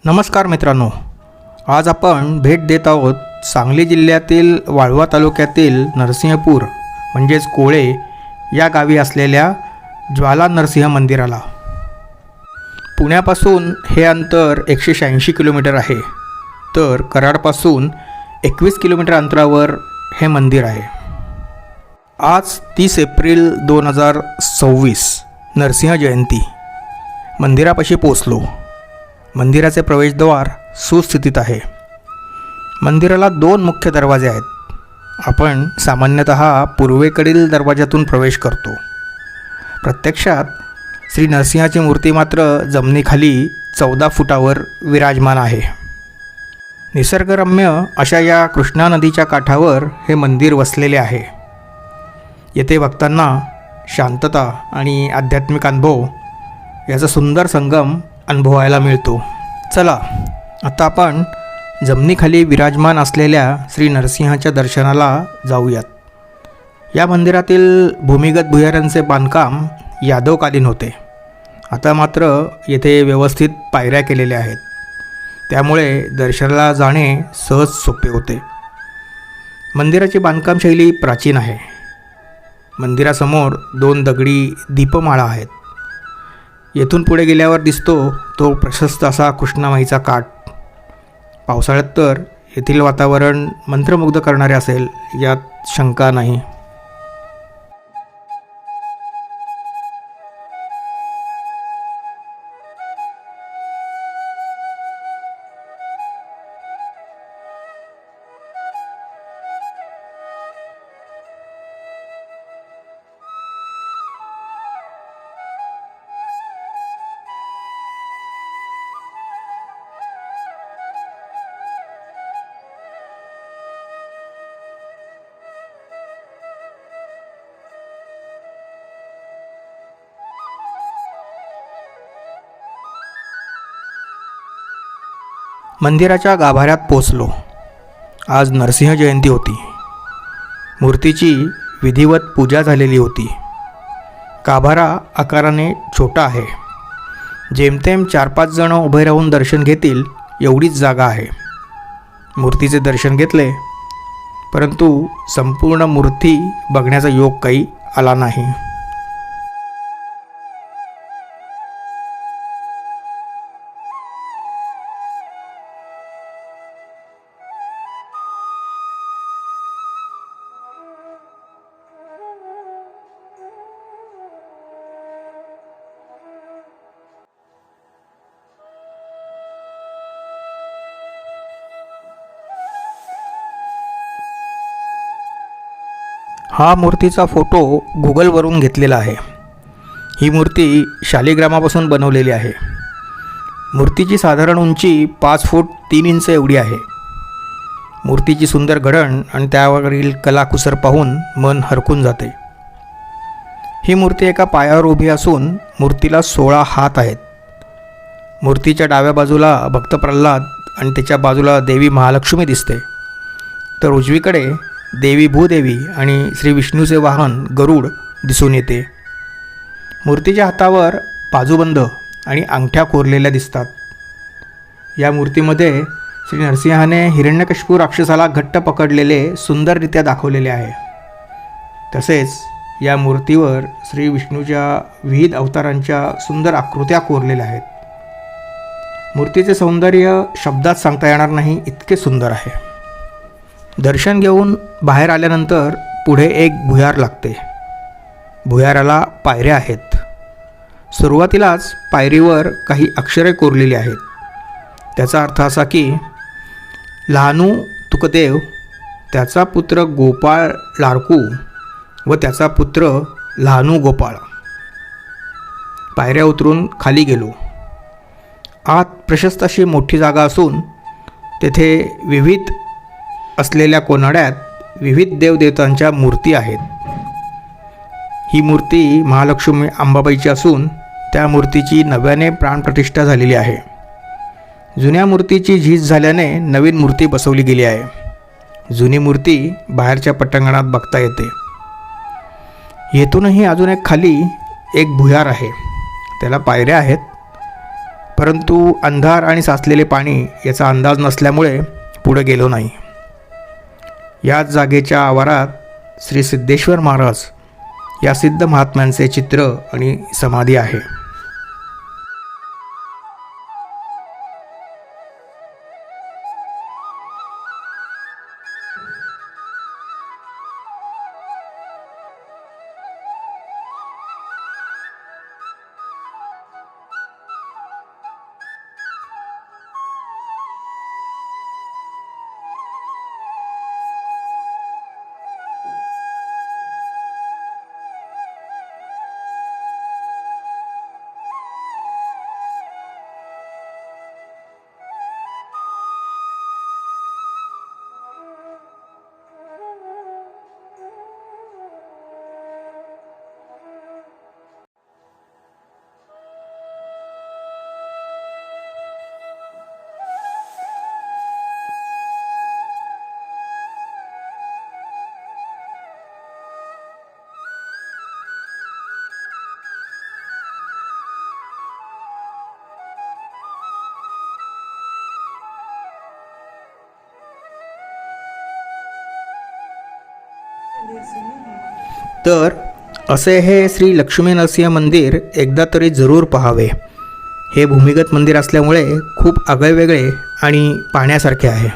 नमस्कार मित्रांनो, आज आपण भेट देत आहोत सांगली जिल्ह्यातील वाळवा तालुक्यातील नरसिंहपूर म्हणजेच कोळे या गावी असलेल्या ज्वाला नरसिंह मंदिराला. पुण्यापासून हे अंतर 186 किलोमीटर आहे, तर कराडपासून 21 किलोमीटर अंतरावर हे मंदिर आहे. आज 30 एप्रिल 2026 नरसिंह जयंती. मंदिरापाशी पोचलो. मंदिराचे प्रवेशद्वार सुस्थितीत आहे. मंदिराला 2 मुख्य दरवाजे आहेत. आपण सामान्यतः पूर्वेकडील दरवाजातून प्रवेश करतो. प्रत्यक्षात श्री नरसिंहाची मूर्ती मात्र जमिनीखाली 14 फुटावर विराजमान आहे. निसर्गरम्य अशा या कृष्णा नदीच्या काठावर हे मंदिर वसलेले आहे. येथे भक्तांना शांतता आणि आध्यात्मिक अनुभव याचा सुंदर संगम अनुभवायला मिळतो. चला आता आपण जमिनीखाली विराजमान असलेल्या श्री नरसिंहाच्या दर्शनाला जाऊयात. या मंदिरातील भूमिगत भुयारांचे बांधकाम यादवकालीन होते. आता मात्र येथे व्यवस्थित पायऱ्या केलेल्या आहेत, त्यामुळे दर्शनाला जाणे सहज सोपे होते. मंदिराची बांधकाम शैली प्राचीन आहे. मंदिरासमोर 2 दगडी दीपमाळा आहेत. येथून पुढे गेल्यावर दिसतो तो प्रशस्त असा कृष्णामाईचा काठ. पावसाळ्यात तर येथील वातावरण मंत्रमुग्ध करणारे असेल यात शंका नाही. मंदिराच्या गाभाऱ्यात पोचलो. आज नरसिंह जयंती होती. मूर्तीची विधिवत पूजा झालेली होती. गाभारा आकाराने छोटा आहे. जेमतेम 4-5 जण उभे राहून दर्शन घेतील एवढीच जागा आहे. मूर्तीचे दर्शन घेतले, परंतु संपूर्ण मूर्ती बघण्याचा योग काही आला नाही. हा मूर्तीचा फोटो गुगलवरून घेतलेला आहे. ही मूर्ती शालिग्रामापासून बनवलेली आहे. मूर्तीची साधारण उंची 5 फूट 3 इंच एवढी आहे. मूर्तीची सुंदर घडण आणि त्यावरील कलाकुसर पाहून मन हरकून जाते. ही मूर्ती एका पायावर उभी असून मूर्तीला 16 हात आहेत. मूर्तीच्या डाव्या बाजूला भक्त प्रल्हाद आणि त्याच्या बाजूला देवी महालक्ष्मी दिसते, तर उजवीकडे देवी भूदेवी आणि श्री विष्णूचे वाहन गरुड दिसून येते. मूर्तीच्या हातावर बाजूबंद आणि अंगठ्या कोरलेल्या दिसतात. या मूर्तीमध्ये श्री नरसिंहाने हिरण्यकशिपू राक्षसाला घट्ट पकडलेले सुंदररित्या दाखवलेले आहे. तसेच या मूर्तीवर श्री विष्णूच्या विविध अवतारांच्या सुंदर आकृत्या कोरलेल्या आहेत. मूर्तीचे सौंदर्य शब्दात सांगता येणार नाही, इतके सुंदर आहे. दर्शन घेऊन बाहेर आल्यानंतर पुढे एक भुयार लागते. भुयाराला पायऱ्या आहेत. सुरुवातीलाच पायरीवर काही अक्षरे कोरलेली आहेत. त्याचा अर्थ असा की लहानू तुकदेव, त्याचा पुत्र गोपाळ लाडकू व त्याचा पुत्र लहानू गोपाळ. पायऱ्या उतरून खाली गेलो. आत प्रशस्त अशी मोठी जागा असून तेथे विविध असलेल्या कोनाड्यात विविध देवदेवतांच्या मूर्ती आहेत. ही मूर्ती महालक्ष्मी अंबाबाईची असून त्या मूर्तीची नव्याने प्राणप्रतिष्ठा झालेली आहे. जुन्या मूर्तीची झीज झाल्याने नवीन मूर्ती बसवली गेली आहे. जुनी मूर्ती बाहेरच्या पटांगणात बघता येते. येथूनही अजून एक खाली एक भुयार आहे. त्याला पायऱ्या आहेत. परंतु अंधार आणि साचलेले पाणी याचा अंदाज नसल्यामुळे पुढे गेलो नाही. याच जागेच्या आवारात श्री सिद्धेश्वर महाराज या सिद्ध महात्म्यांचे चित्र आणि समाधी आहे. तर असे हे श्री लक्ष्मी नरसिंह मंदिर एकदा तरी जरूर पाहावे. हे भूमिगत मंदिर असल्यामुळे खूप आगळेवेगळे आणि पाहण्यासारखे आहे.